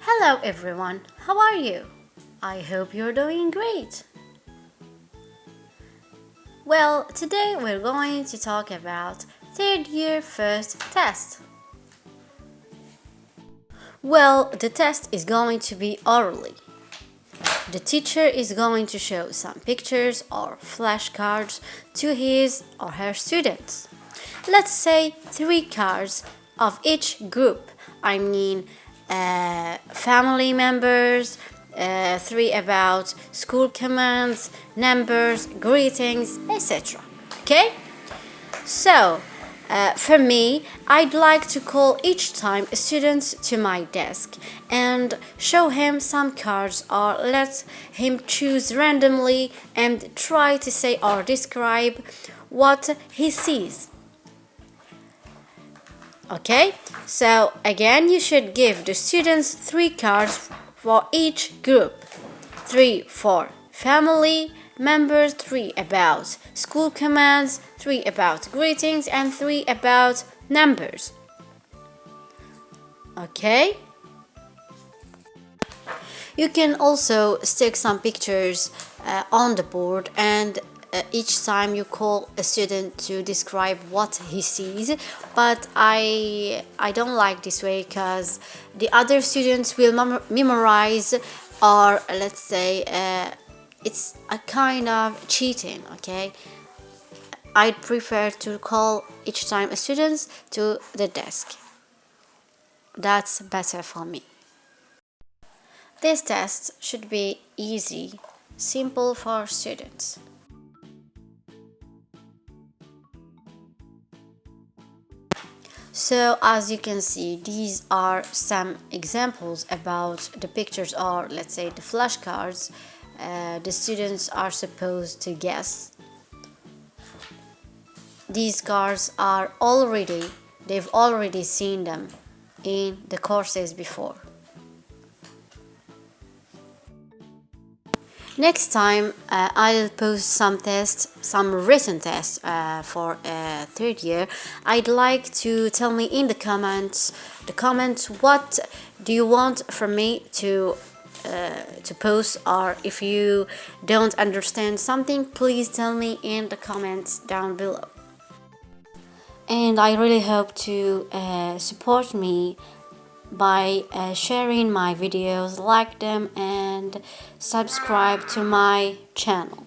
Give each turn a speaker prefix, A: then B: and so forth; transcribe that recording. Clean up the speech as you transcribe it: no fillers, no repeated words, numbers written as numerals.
A: Hello everyone, how are you? I hope you're doing great. Well, today we're going to talk about third year first test. Well, the test is going to be orally. The teacher is going to show some pictures or flashcards to his or her students. Let's say 3 cards of each group. Family members, 3 about school commands, numbers, greetings, etc. Okay? So, for me, I'd like to call each time a student to my desk and show him some cards or let him choose randomly and try to say or describe what he sees. Okay, so again, you should give the students 3 cards for each group. 3 for family members, 3 about school commands, 3 about greetings, and 3 about numbers. Okay? You can also stick some pictures on the board and each time you call a student to describe what he sees, but I don't like this way because the other students will memorize, or let's say it's a kind of cheating. Okay, I'd prefer to call each time a student to the desk. That's better for me. This test should be easy, simple for students. So as you can see, these are some examples about the pictures, or let's say the flashcards the students are supposed to guess. These cards they've already seen them in the courses before. Next time I'll post some written tests for third year. I'd like to tell me in the comments what do you want from me to post, or if you don't understand something, please tell me in the comments down below. And I really hope to support me by sharing my videos, like them, and subscribe to my channel.